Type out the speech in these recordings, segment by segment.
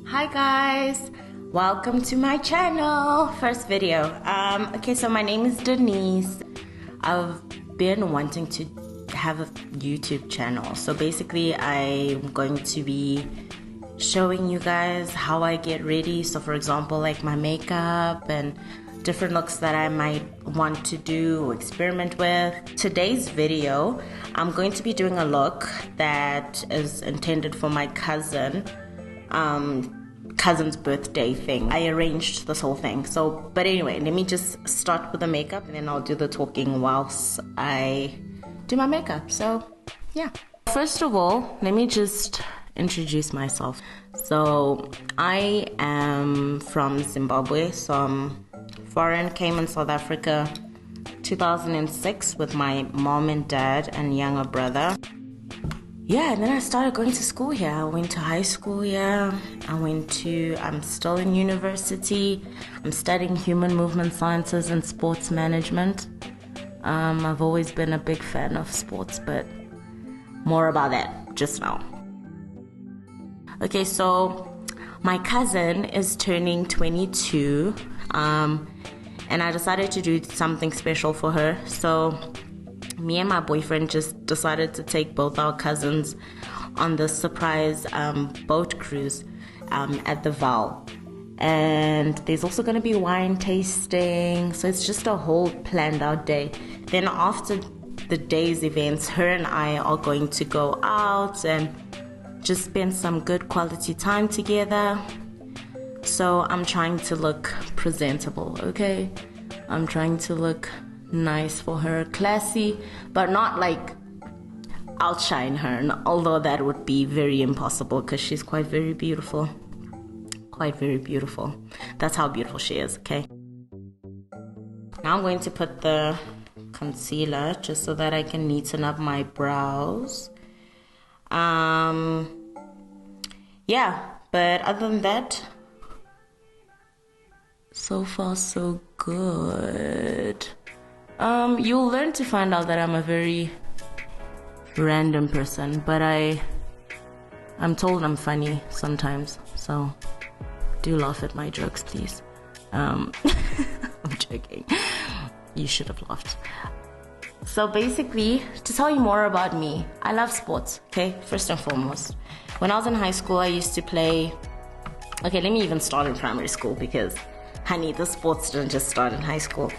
Hi guys, welcome to my channel. First video. Okay, so my name is Denise. I've been wanting to have a YouTube channel. So basically I'm going to be showing you guys how I get ready. So for example, like my makeup and different looks that I might want to do or experiment with. Today's video, I'm going to be doing a look that is intended for my cousin's birthday thing. I arranged this whole thing. But anyway, let me just start with the makeup and then I'll do the talking whilst I do my makeup. So yeah. First of all, let me just introduce myself. So I am from Zimbabwe. So I'm foreign, came in South Africa 2006 with my mom and dad and younger brother. Yeah, and then I started going to school here. I went to high school here. I'm still in university. I'm studying human movement sciences and sports management. I've always been a big fan of sports, but more about that just now. Okay, so my cousin is turning 22, and I decided to do something special for her. So me and my boyfriend just decided to take both our cousins on this surprise boat cruise at the Val. And there's also going to be wine tasting, so it's just a whole planned out day. Then after the day's events, her and I are going to go out and just spend some good quality time together. So I'm trying to look presentable, okay? I'm trying to look nice for her, classy, but not like outshine her, although that would be very impossible because she's quite very beautiful. That's how beautiful she is, okay? Now I'm going to put the concealer just so that I can neaten up my brows. Yeah, but other than that, so far so good. You'll learn to find out that I'm a very random person, but I'm told I'm funny sometimes, so do laugh at my jokes, please. I'm joking. You should have laughed. So basically, to tell you more about me, I love sports, okay? First and foremost. When I was in high school, I used to play... Okay, let me even start in primary school because, honey, the sports didn't just start in high school.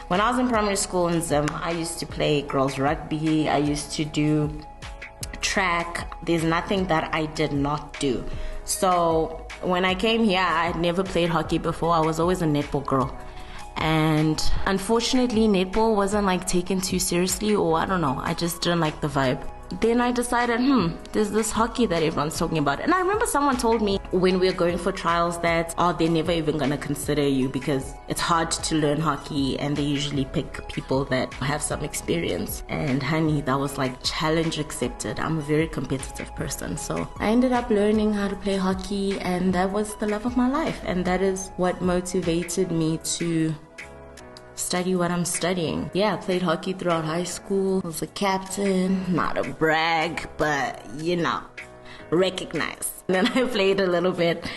When I was in primary school in Zim, I used to play girls rugby. I used to do track. There's nothing that I did not do. So when I came here, I had never played hockey before. I was always a netball girl. And unfortunately, netball wasn't like taken too seriously, or I don't know, I just didn't like the vibe. Then I decided, there's this hockey that everyone's talking about. And I remember someone told me when we were going for trials that, they're never even going to consider you because it's hard to learn hockey and they usually pick people that have some experience. And honey, that was like challenge accepted. I'm a very competitive person. So I ended up learning how to play hockey, and that was the love of my life. And that is what motivated me to study what I'm studying. Yeah, I played hockey throughout high school. I was a captain, not a brag, but recognize. Then I played a little bit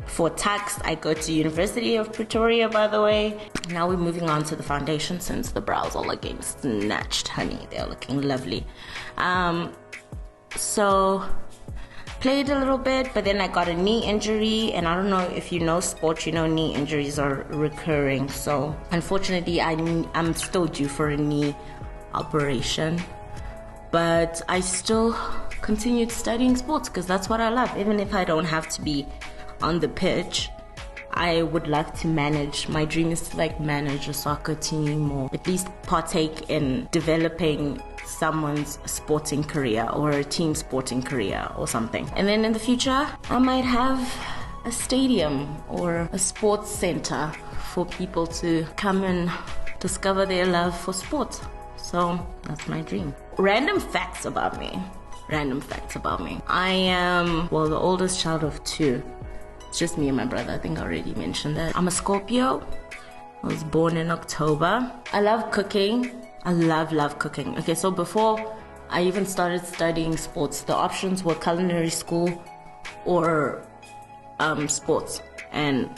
for Tux. I go to University of Pretoria, by the way. Now we're moving on to the foundation since the brows are looking snatched, honey. They're looking lovely. So played a little bit, but then I got a knee injury, and I don't know if you know sports, you know knee injuries are recurring. So unfortunately, I'm still due for a knee operation, but I still continued studying sports because that's what I love. Even if I don't have to be on the pitch, I would love to manage. My dream is to like manage a soccer team, or at least partake in developing someone's sporting career or a team sporting career or something. And then in the future, I might have a stadium or a sports center for people to come and discover their love for sports. So that's my dream. Random facts about me. I am, the oldest child of two. It's just me and my brother. I think I already mentioned that. I'm a Scorpio. I was born in October. I love cooking. I love cooking. Okay, so before I even started studying sports, the options were culinary school or sports, and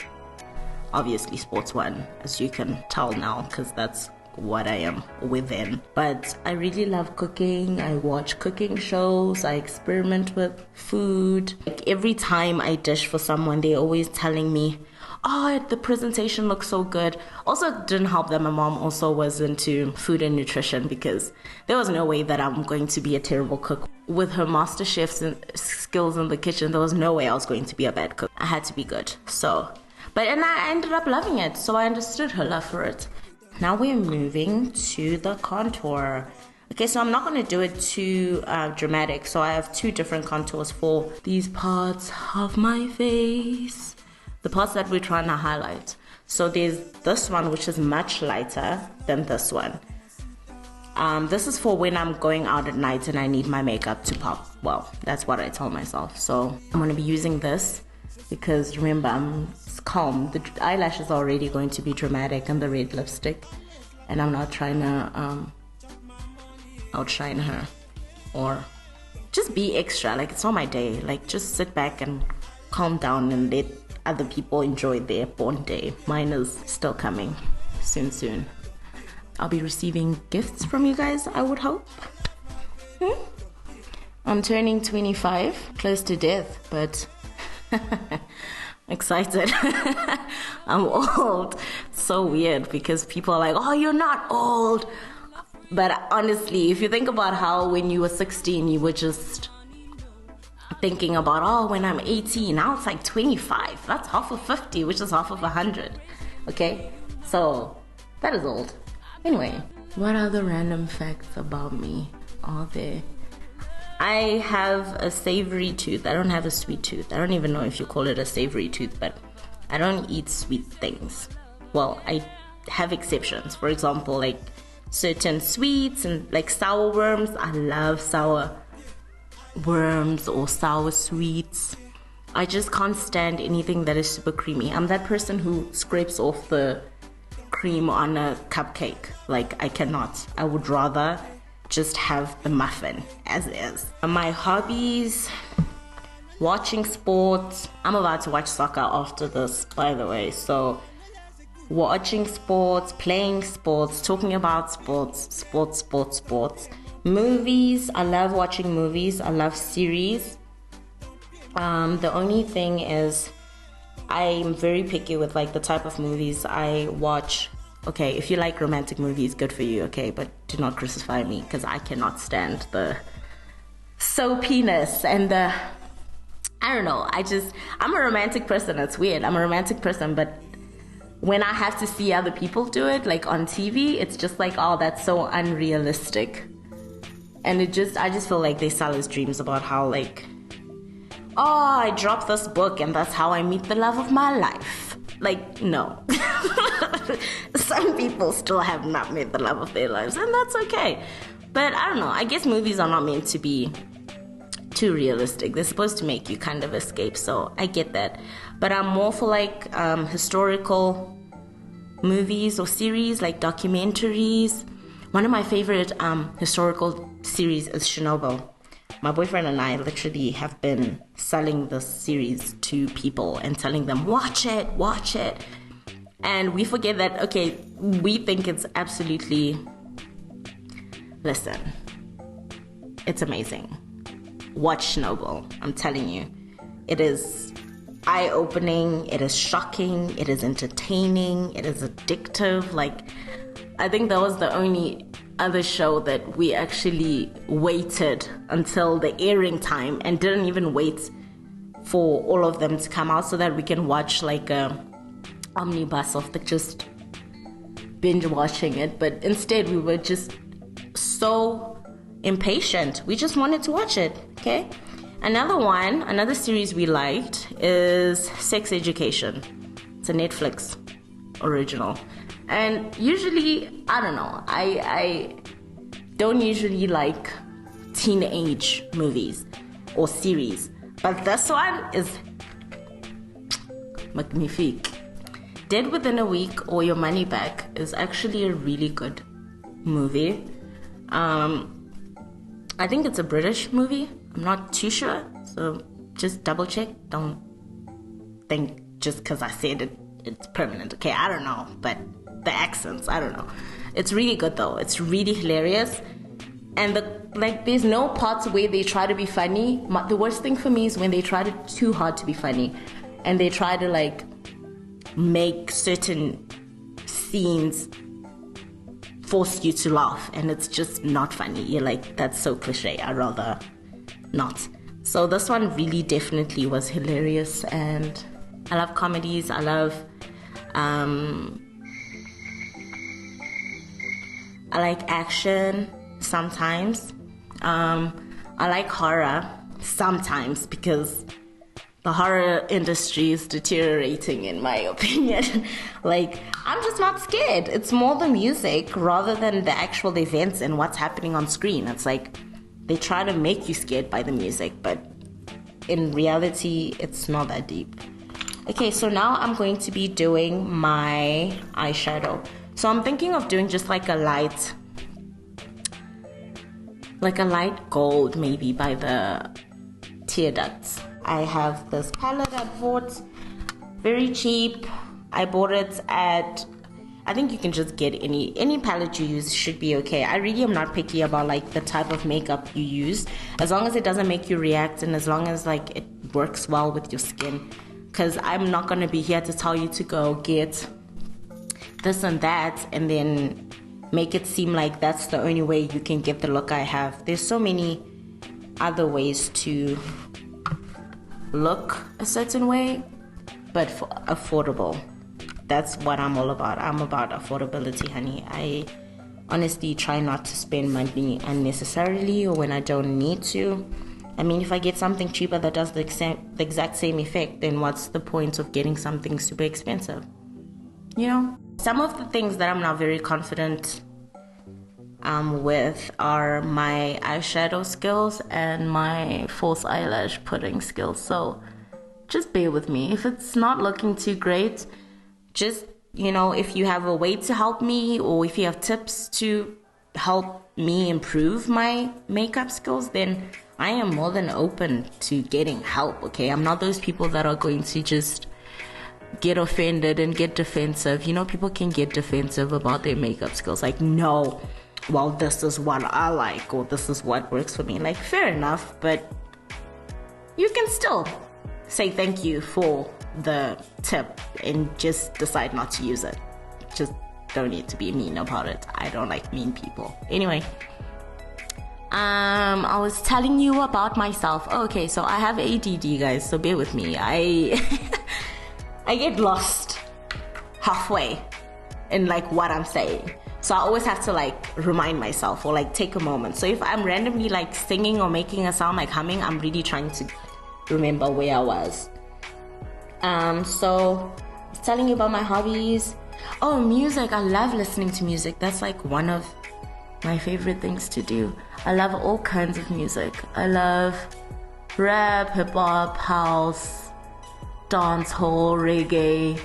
obviously sports one, as you can tell now, because that's what I am within. But I really love cooking. I watch cooking shows. I experiment with food. Like every time I dish for someone, they're always telling me, oh, the presentation looks so good. Also, it didn't help that my mom also was into food and nutrition, because there was no way that I'm going to be a terrible cook. With her master chef's skills in the kitchen, there was no way I was going to be a bad cook. I had to be good. And I ended up loving it. So I understood her love for it. Now we're moving to the contour. Okay, so I'm not going to do it too dramatic. So I have two different contours for these parts of my face. The parts that we're trying to highlight. So there's this one, which is much lighter than this one. This is for when I'm going out at night and I need my makeup to pop. Well, that's what I tell myself. So I'm going to be using this because remember, I'm calm. The eyelashes are already going to be dramatic and the red lipstick. And I'm not trying to outshine her or just be extra. Like, it's not my day. Like, just sit back and calm down and let other people enjoy their born day. Mine is still coming soon. I'll be receiving gifts from you guys, I would hope. I'm turning 25, close to death, but excited. I'm old. So weird because people are like, oh, you're not old. But honestly, if you think about how when you were 16, you were just thinking about, oh, when I'm 18, now it's like 25. That's half of 50, which is half of 100. Okay? So, that is old. Anyway, what other random facts about me are there? I have a savory tooth. I don't have a sweet tooth. I don't even know if you call it a savory tooth, but I don't eat sweet things. Well, I have exceptions. For example, like certain sweets and like sour worms. I love sour worms or sour sweets. I just can't stand anything that is super creamy. I'm that person who scrapes off the cream on a cupcake. Like, I cannot. I would rather just have the muffin as is. My hobbies: watching sports. I'm about to watch soccer after this, by the way. So watching sports, playing sports, talking about sports. Movies. I love watching movies. I love series. The only thing is I'm very picky with like the type of movies I watch. Okay, if you like romantic movies, good for you, okay? But do not crucify me because I cannot stand the soapiness and the, I don't know, I'm a romantic person. It's weird. I'm a romantic person, but when I have to see other people do it, like on TV, it's just like, oh, that's so unrealistic. And I just feel like they sell us dreams about how like, oh, I dropped this book and that's how I meet the love of my life. Like, no. Some people still have not met the love of their lives, and that's okay. But I don't know, I guess movies are not meant to be too realistic. They're supposed to make you kind of escape, so I get that. But I'm more for like historical movies or series, like documentaries. One of my favorite historical series is Chernobyl. My boyfriend and I literally have been selling this series to people and telling them, watch it. And we forget that, okay, we think it's absolutely, listen, it's amazing. Watch Chernobyl, I'm telling you. It is eye-opening, it is shocking, it is entertaining, it is addictive. Like, I think that was the only other show that we actually waited until the airing time and didn't even wait for all of them to come out so that we can watch like a omnibus of the just binge watching it. But instead we were just so impatient. We just wanted to watch it. Okay. Another series we liked is Sex Education. It's a Netflix original. And usually, I don't know, I don't usually like teenage movies or series. But this one is magnifique. Dead Within a Week or Your Money Back is actually a really good movie. I think it's a British movie. I'm not too sure, so just double check. Don't think just because I said it, it's permanent. Okay, I don't know, but the accents, I don't know. It's really good though. It's really hilarious. And there's no parts where they try to be funny. The worst thing for me is when they try too hard to be funny, and they try to like make certain scenes force you to laugh, and it's just not funny. You're like, that's so cliche. I'd rather not. So this one really definitely was hilarious, and I love comedies. I love I like action sometimes. I like horror sometimes because the horror industry is deteriorating, in my opinion. Like, I'm just not scared. It's more the music rather than the actual events and what's happening on screen. It's like they try to make you scared by the music, but in reality, it's not that deep. Okay, so now I'm going to be doing my eyeshadow. So I'm thinking of doing just like a light gold, maybe, by the Tear Ducts. I have this palette I bought, very cheap. I bought it at, I think you can just get any palette you use should be okay. I really am not picky about like the type of makeup you use, as long as it doesn't make you react and as long as like it works well with your skin. Because I'm not going to be here to tell you to go get this and that and then make it seem like that's the only way you can get the look I have. There's so many other ways to look a certain way, but for affordable. That's what I'm all about. I'm about affordability, honey. I honestly try not to spend money unnecessarily or when I don't need to. I mean, if I get something cheaper that does the exact same effect, then what's the point of getting something super expensive? You know? Some of the things that I'm not very confident with are my eyeshadow skills and my false eyelash putting skills. So just bear with me. If it's not looking too great, just, you know, if you have a way to help me or if you have tips to help me improve my makeup skills, then I am more than open to getting help, okay? I'm not those people that are going to just get offended and get defensive. You know, people can get defensive about their makeup skills. Like, no, well, this is what I like or this is what works for me. Like, fair enough, but you can still say thank you for the tip and just decide not to use it. Just don't need to be mean about it. I don't like mean people. Anyway, I was telling you about myself. Okay, so I have ADD, guys, so bear with me. I get lost halfway in like what I'm saying. So I always have to like remind myself or like take a moment. So if I'm randomly like singing or making a sound like humming, I'm really trying to remember where I was. So I was telling you about my hobbies. Oh, music. I love listening to music. That's like one of my favorite things to do. I love all kinds of music. I love rap, hip hop, house, dance hall, reggae,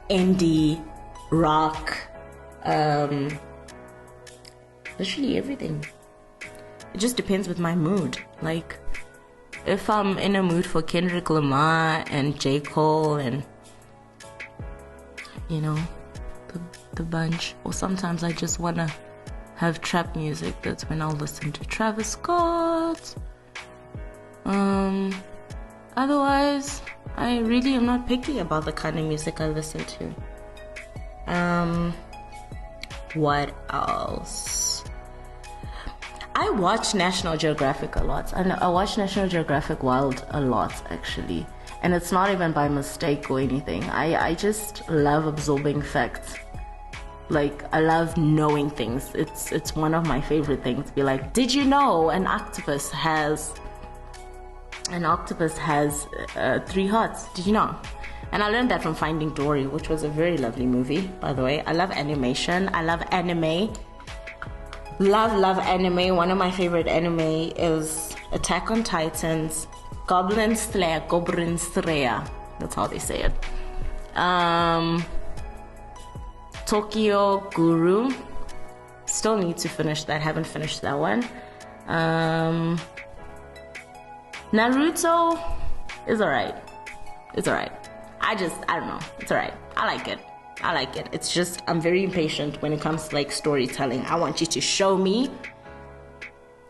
indie, rock, literally everything. It just depends with my mood. Like, if I'm in a mood for Kendrick Lamar and J. Cole and, you know, the bunch, or sometimes I just want to have trap music, that's when I'll listen to Travis Scott. Otherwise, I really am not picky about the kind of music I listen to. What else? I watch National Geographic a lot. I watch National Geographic Wild a lot, actually. And it's not even by mistake or anything. I just love absorbing facts. Like, I love knowing things. It's one of my favorite things to be like, did you know an octopus has 3 hearts? Did you know? And I learned that from Finding Dory, which was a very lovely movie, by the way. I love animation. I love anime. Love anime. One of my favorite anime is Attack on Titans, Goblin Slayer. That's how they say it. Tokyo Guru. Still need to finish that. Haven't finished that one. Naruto. It's alright. It's alright. I don't know. It's alright. I like it. It's just, I'm very impatient when it comes to like storytelling. I want you to show me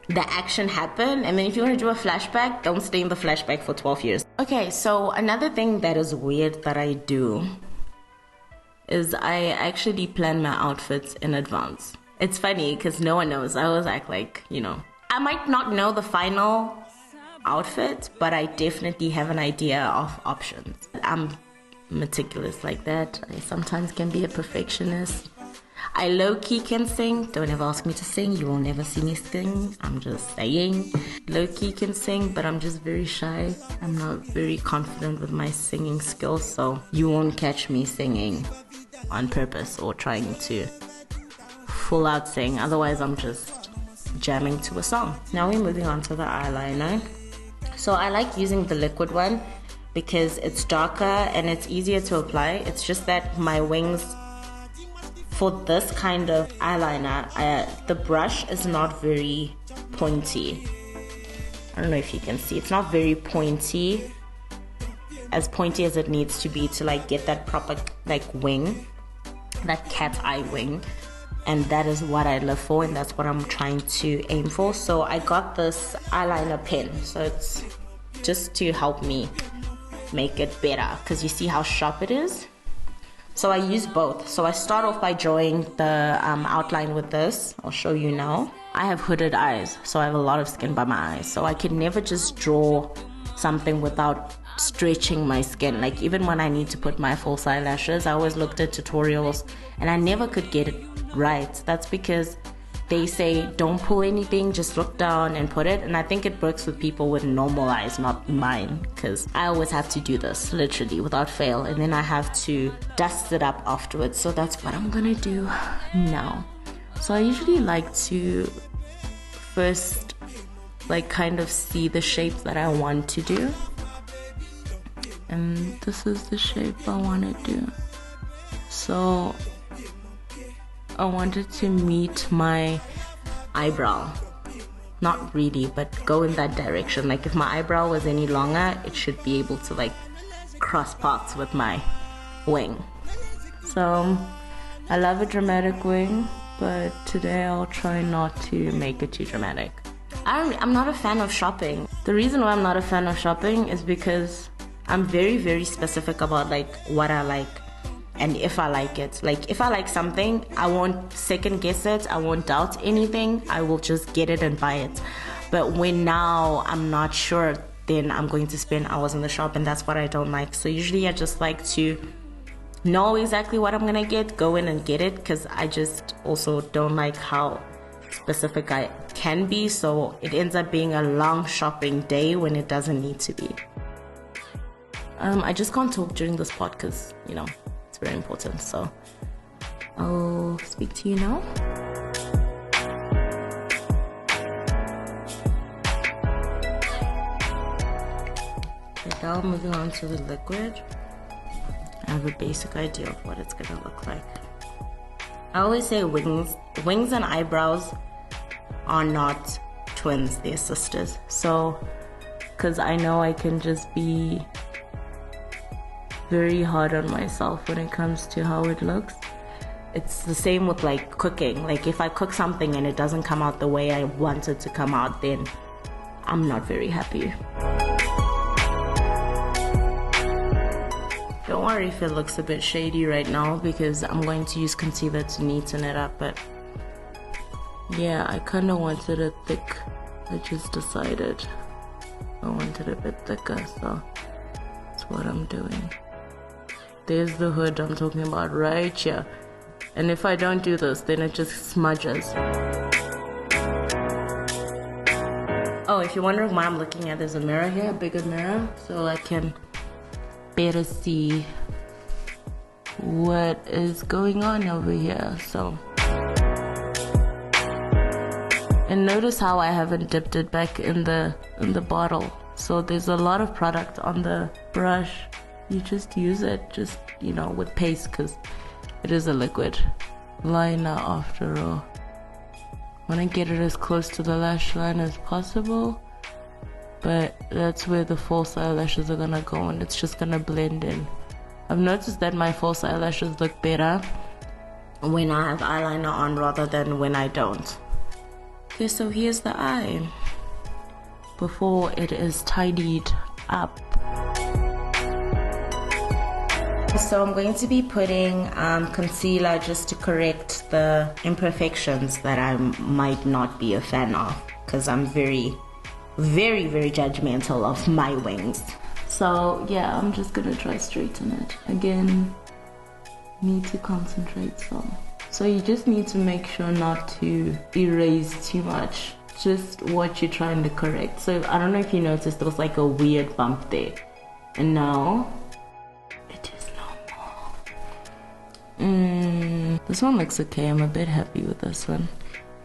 the action happen, and then if you want to do a flashback, don't stay in the flashback for 12 years. Okay, so another thing that is weird that I do is I actually plan my outfits in advance. It's funny because no one knows. I always act like, I might not know the final outfit, but I definitely have an idea of options. I'm meticulous like that. I sometimes can be a perfectionist. I low-key can sing. Don't ever ask me to sing. You will never see me sing. I'm just saying. Low-key can sing, but I'm just very shy. I'm not very confident with my singing skills, so you won't catch me singing on purpose or trying to full out sing. Otherwise, I'm just jamming to a song. Now we're moving on to the eyeliner. So I like using the liquid one because it's darker and it's easier to apply. It's just that my wings, for this kind of eyeliner, the brush is not very pointy. I don't know if you can see. It's not very pointy, as pointy as it needs to be to like get that proper like wing, that cat eye wing. And that is what I live for, and that's what I'm trying to aim for. So I got this eyeliner pen. So it's just to help me make it better, because you see how sharp it is. So I use both. So I start off by drawing the outline with this. I'll show you now. I have hooded eyes, so I have a lot of skin by my eyes. So I can never just draw something without stretching my skin. Like even when I need to put my false eyelashes, I always looked at tutorials and I never could get it right. That's because they say don't pull anything, just look down and put it. And I think it works with people with normal eyes, not mine, because I always have to do this literally without fail, and then I have to dust it up afterwards. So that's what I'm gonna do now. So I usually like to first like kind of see the shape that I want to do, and this is the shape I want to do. So I wanted to meet my eyebrow. Not really, but go in that direction. Like if my eyebrow was any longer, it should be able to like cross paths with my wing. So I love a dramatic wing, but today I'll try not to make it too dramatic. I'm not a fan of shopping. The reason why I'm not a fan of shopping is because I'm very, very specific about like what I like. And if I like it, like if I like something, I won't second guess it. I won't doubt anything. I will just get it and buy it. But when now I'm not sure, then I'm going to spend hours in the shop, and that's what I don't like. So usually I just like to know exactly what I'm gonna get, go in and get it, because I just also don't like how specific I can be. So it ends up being a long shopping day when it doesn't need to be. I just can't talk during this pod because, it's very important. So I'll speak to you now. Okay, now moving on to the liquid. I have a basic idea of what it's gonna look like. I always say wings and eyebrows are not twins, they're sisters. So, because I know I can just be very hard on myself when it comes to how it looks. It's the same with like cooking. Like if I cook something and it doesn't come out the way I want it to come out, then I'm not very happy. Don't worry if it looks a bit shady right now, because I'm going to use concealer to neaten it up. But yeah, I kind of wanted it thick. I just decided I wanted a bit thicker, so that's what I'm doing. There's the hood I'm talking about right here. And if I don't do this, then it just smudges. Oh, if you're wondering why I'm looking at, there's a mirror here, a bigger mirror, so I can better see what is going on over here. So, and notice how I haven't dipped it back in the bottle. So there's a lot of product on the brush. You just use it with paste, because it is a liquid liner after all. Want to get it as close to the lash line as possible, but that's where the false eyelashes are gonna go, and it's just gonna blend in. I've noticed that my false eyelashes look better when I have eyeliner on rather than when I don't. Okay, so here's the eye before it is tidied up. So I'm going to be putting concealer just to correct the imperfections that I might not be a fan of, because I'm very, very, very judgmental of my wings. So yeah, I'm just gonna try straighten it. Again, need to concentrate some. So you just need to make sure not to erase too much, just what you're trying to correct. So I don't know if you noticed, there was like a weird bump there, and now it is no more. This one looks okay. I'm a bit happy with this one,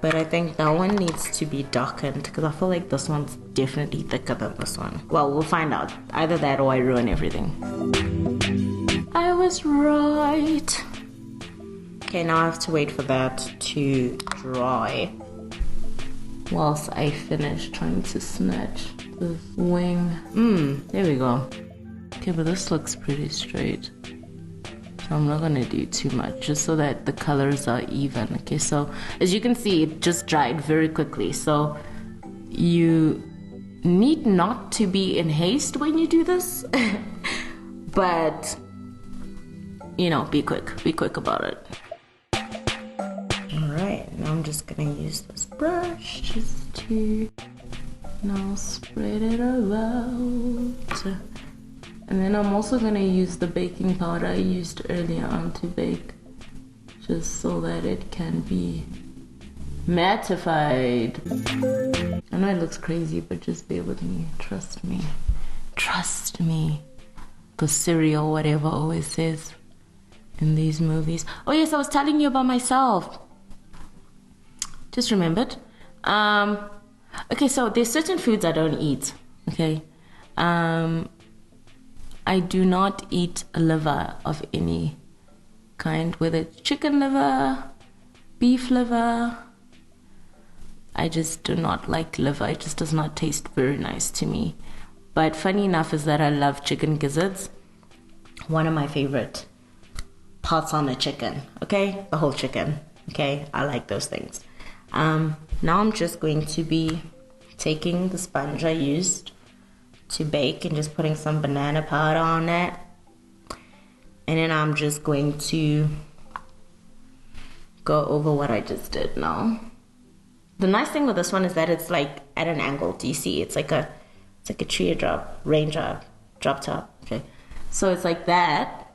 but I think that one needs to be darkened because I feel like this one's definitely thicker than this one. Well, we'll find out. Either that or I ruin everything. I was right. Okay, now I have to wait for that to dry whilst I finish trying to snatch the wing. There we go. Okay, but this looks pretty straight. So I'm not gonna do too much, just so that the colors are even. Okay, so as you can see, it just dried very quickly. So you need not to be in haste when you do this, but you know, be quick about it. Alright, now I'm just gonna use this brush just to now spread it about. And then I'm also going to use the baking powder I used earlier on to bake, just so that it can be mattified. I know it looks crazy, but just bear with me. Trust me. Trust me. The cereal, whatever, always says in these movies. Oh yes, I was telling you about myself. Just remembered. Okay, so there's certain foods I don't eat. Okay. I do not eat liver of any kind, whether it's chicken liver, beef liver. I just do not like liver. It just does not taste very nice to me. But funny enough is that I love chicken gizzards. One of my favorite parts on a chicken, okay? The whole chicken, okay? I like those things. Now I'm just going to be taking the sponge I used to bake and just putting some banana powder on it, and then I'm just going to go over what I just did now. The nice thing with this one is that it's like at an angle. Do you see? It's like a teardrop, raindrop, drop top. Okay, so it's like that,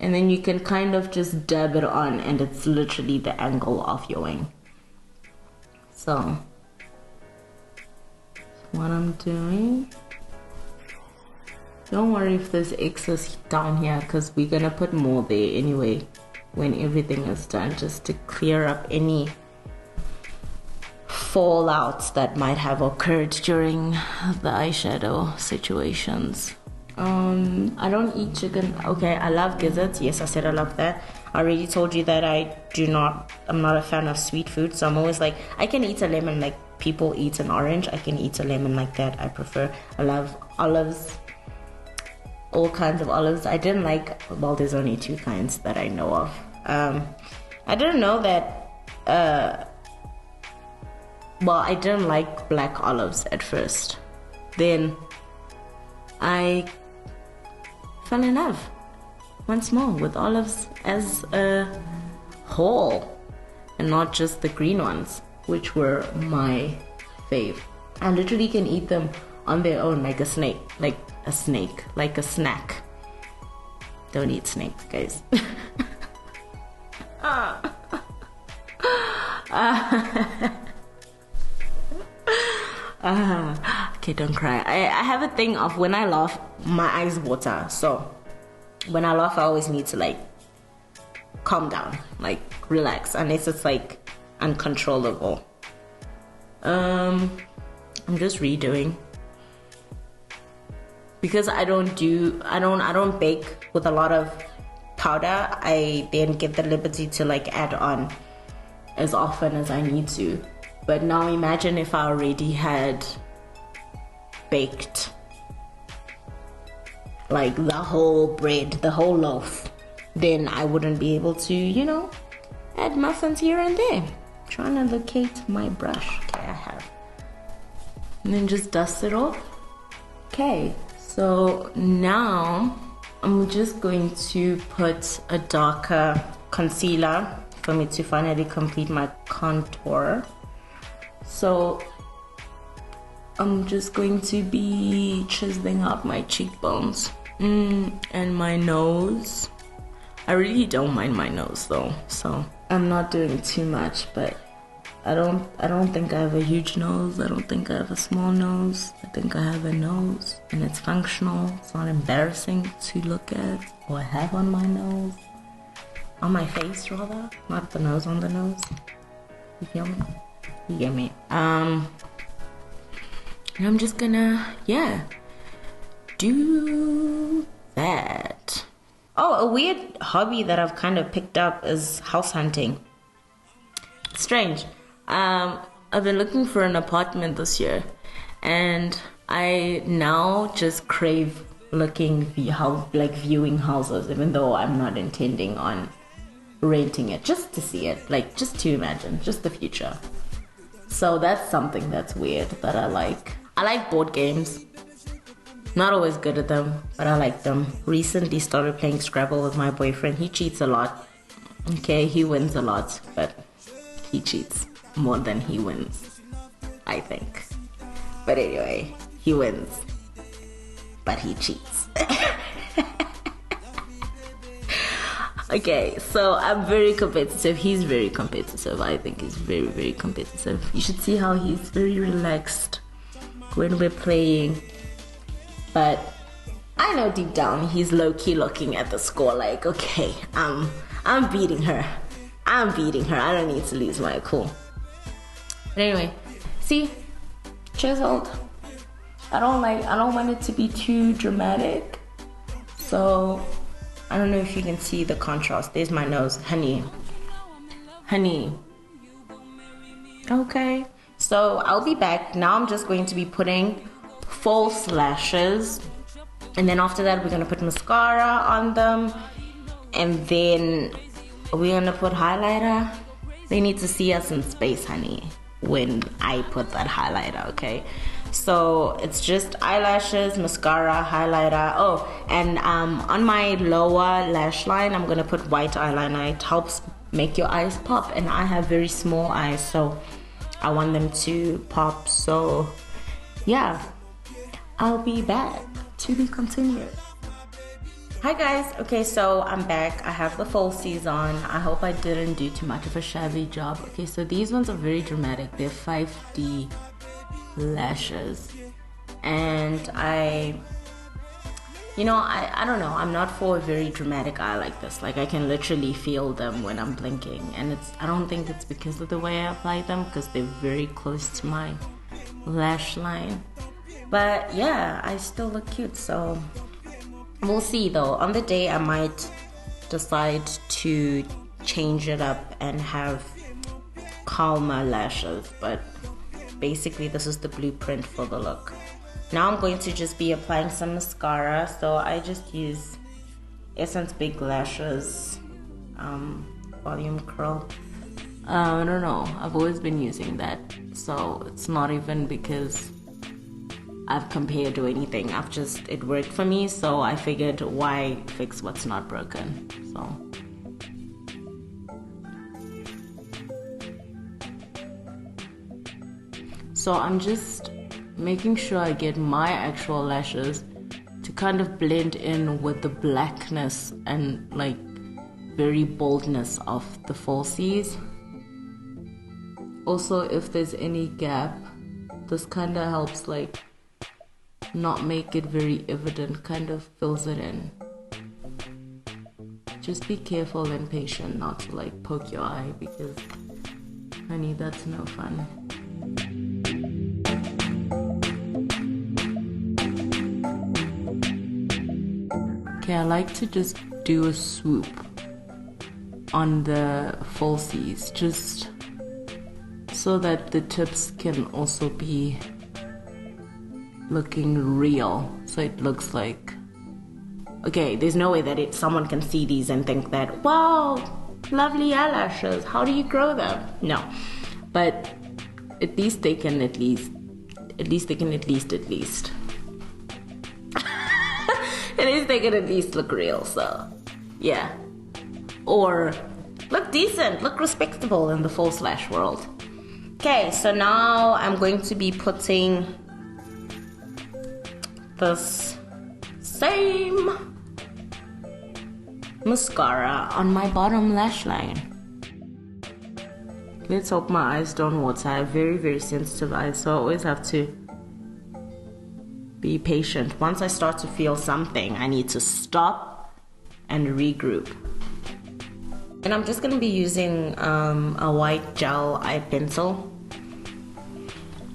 and then you can kind of just dab it on, and it's literally the angle of your wing. So what I'm doing. Don't worry if there's excess down here, because we're gonna put more there anyway when everything is done, just to clear up any fallouts that might have occurred during the eyeshadow situations. I don't eat chicken. Okay, I love gizzards. Yes, I said I love that. I already told you that I'm not a fan of sweet food, so I'm always like, I can eat a lemon like people eat an orange. I can eat a lemon like that. I love olives. All kinds of olives. I didn't like, well, there's only 2 kinds that I know of. I didn't know that, I didn't like black olives at first. Then I fell in love once more with olives as a whole, and not just the green ones, which were my fave. I literally can eat them on their own like a snake, like a snack. Don't eat snakes, guys. Okay, don't cry. I have a thing of when I laugh, my eyes water. So when I laugh, I always need to like calm down, like relax, unless it's like uncontrollable. I'm just redoing. Because I don't bake with a lot of powder, I then get the liberty to like add on as often as I need to. But now imagine if I already had baked like the whole bread, the whole loaf, then I wouldn't be able to, you know, add muffins here and there. Trying to locate my brush. Okay, I have. And then just dust it off. Okay, so now I'm just going to put a darker concealer for me to finally complete my contour. So I'm just going to be chiseling out my cheekbones and my nose. I really don't mind my nose though, so I'm not doing too much, but I don't think I have a huge nose. I don't think I have a small nose. I think I have a nose and it's functional. It's not embarrassing to look at or have on my nose. On my face rather, not the nose on the nose. You feel me? You get me? And I'm just gonna, do that. Oh, a weird hobby that I've kind of picked up is house hunting. It's strange. I've been looking for an apartment this year, and I now just crave viewing houses, even though I'm not intending on renting it, just to see it, like just to imagine, just the future. So that's something that's weird that I like. I like board games. Not always good at them, but I like them. Recently started playing Scrabble with my boyfriend. He cheats a lot. Okay, he wins a lot, but he cheats more than he wins, I think. But anyway, he wins, but he cheats. Okay, so I'm very competitive. He's very competitive. I think he's very, very competitive. You should see how he's very relaxed when we're playing. But I know deep down he's low-key looking at the score like, okay, I'm beating her. I don't need to lose my cool. But anyway, see, chiseled. I don't want it to be too dramatic. So I don't know if you can see the contrast. There's my nose, honey. Okay, so I'll be back. Now I'm just going to be putting false lashes, and then after that we're gonna put mascara on them, and then we're gonna put highlighter. They need to see us in space, honey, when I put that highlighter. Okay, so it's just eyelashes, mascara, highlighter. Oh, and on my lower lash line I'm gonna put white eyeliner. It helps make your eyes pop, and I have very small eyes, so I want them to pop. So yeah, I'll be back. To be continued. Hi guys, okay, so I'm back. I have the falsies on. I hope I didn't do too much of a shabby job. Okay, so these ones are very dramatic. They're 5D lashes, and I don't know, I'm not for a very dramatic eye like this. Like I can literally feel them when I'm blinking, and I don't think it's because of the way I apply them, because they're very close to my lash line. But yeah, I still look cute, so we'll see though. On the day I might decide to change it up and have calmer lashes, but basically this is the blueprint for the look. Now I'm going to just be applying some mascara, so I just use Essence Big Lashes Volume Curl. I don't know, I've always been using that, so it's not even because I've compared to anything. It worked for me, so I figured why fix what's not broken. So I'm just making sure I get my actual lashes to kind of blend in with the blackness and like very boldness of the falsies. Also, if there's any gap, this kind of helps like not make it very evident, kind of fills it in. Just be careful and patient not to like poke your eye, because honey, that's no fun. Okay, I like to just do a swoop on the falsies, just so that the tips can also be looking real. So it looks like, okay, there's no way that someone can see these and think that, wow, lovely eyelashes, how do you grow them? No, but at least they can at least At least they can look real, so yeah. Or look decent, look respectable in the full slash world. Okay, so now I'm going to be putting this same mascara on my bottom lash line. Let's hope my eyes don't water. I have very, very sensitive eyes, so I always have to be patient. Once I start to feel something, I need to stop and regroup. And I'm just going to be using a white gel eye pencil.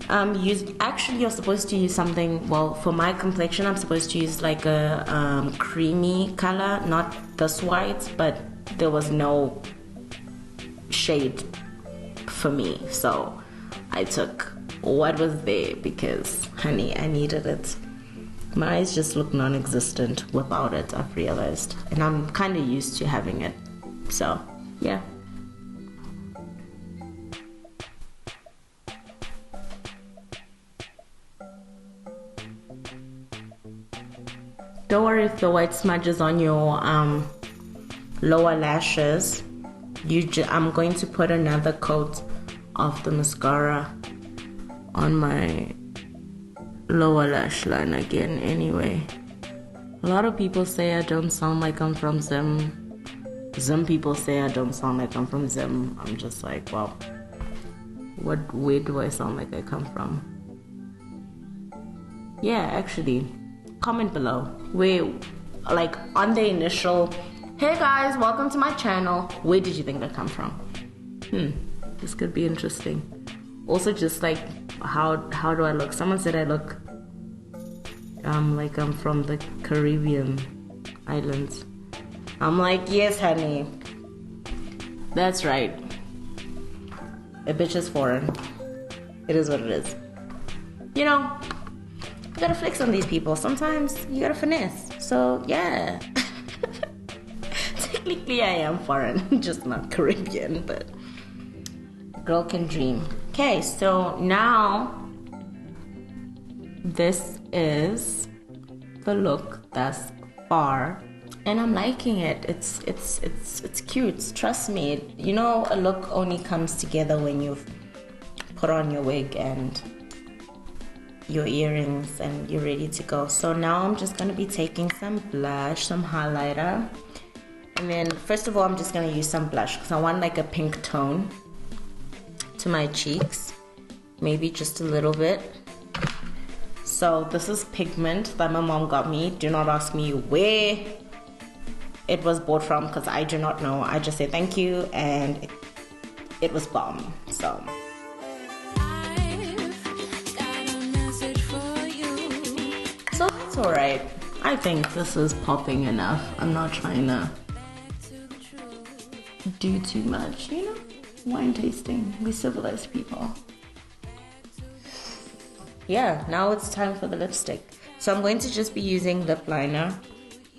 Actually, you're supposed to use something, well, for my complexion, I'm supposed to use like a creamy color, not this white, but there was no shade for me, so I took what was there because, honey, I needed it. My eyes just look non-existent without it, I've realized, and I'm kind of used to having it, so yeah. Don't worry if the white smudges on your lower lashes. I'm going to put another coat of the mascara on my lower lash line again anyway. A lot of people say I don't sound like I'm from Zim. Some people say I don't sound like I'm from Zim. I'm just like, well, where do I sound like I come from? Yeah, actually, comment below where, like, on the initial, hey guys, welcome to my channel, where did you think I come from? This could be interesting. Also, just like, how do I look? Someone said I look like I'm from the Caribbean islands. I'm like, yes, honey, that's right. A bitch is foreign. It is what it is. You know, you gotta flex on these people. Sometimes you gotta finesse. So yeah. Technically I am foreign, just not Caribbean, but girl can dream. Okay, so now this is the look thus far, and I'm liking it. It's cute. Trust me. You know, a look only comes together when you've put on your wig and your earrings and you're ready to go. So now I'm just gonna be taking some blush, some highlighter, and then first of all I'm just gonna use some blush because I want like a pink tone to my cheeks, maybe just a little bit. So this is pigment that my mom got me. Do not ask me where it was bought from because I do not know. I just say thank you and it was bomb. So it's alright. I think this is popping enough. I'm not trying to do too much, you know? Wine tasting. We civilized people. Yeah, now it's time for the lipstick. So I'm going to just be using lip liner.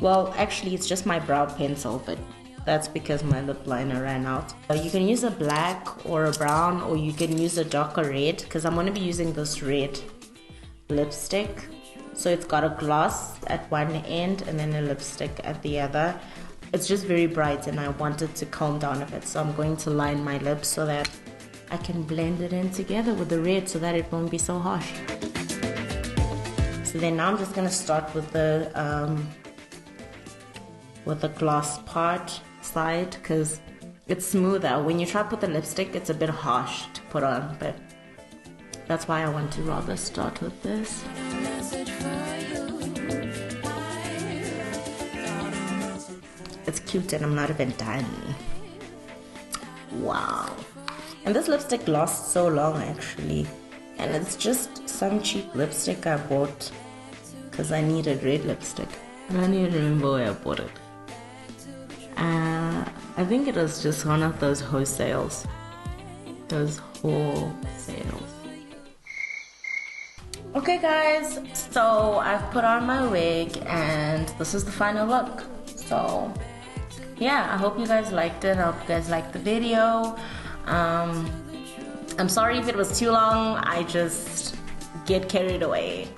Well, actually it's just my brow pencil, but that's because my lip liner ran out. You can use a black or a brown, or you can use a darker red, because I'm going to be using this red lipstick. So it's got a gloss at one end and then a lipstick at the other. It's just very bright and I want it to calm down a bit. So I'm going to line my lips so that I can blend it in together with the red so that it won't be so harsh. So then now I'm just going to start with the gloss part side because it's smoother. When you try to put the lipstick, it's a bit harsh to put on, but that's why I want to rather start with this. It's cute and I'm not even done. Wow. And this lipstick lasts so long actually. And it's just some cheap lipstick I bought because I needed red lipstick. I don't even remember where I bought it. I think it was just one of those wholesales. Okay, Okay guys, so I've put on my wig and this is the final look. So yeah, I hope you guys liked it. I hope you guys liked the video. I'm sorry if it was too long. I just get carried away,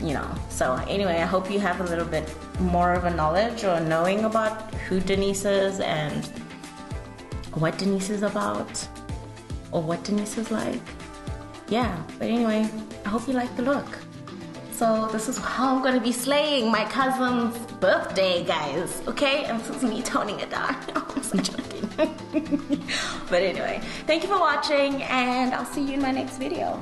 you know. So anyway, I hope you have a little bit more of a knowledge or knowing about who Denise is and what Denise is about or what Denise is like. Yeah, but anyway, I hope you like the look. So this is how I'm gonna be slaying my cousin's birthday, guys. Okay, and this is me toning it down. I'm so joking. But anyway, thank you for watching and I'll see you in my next video.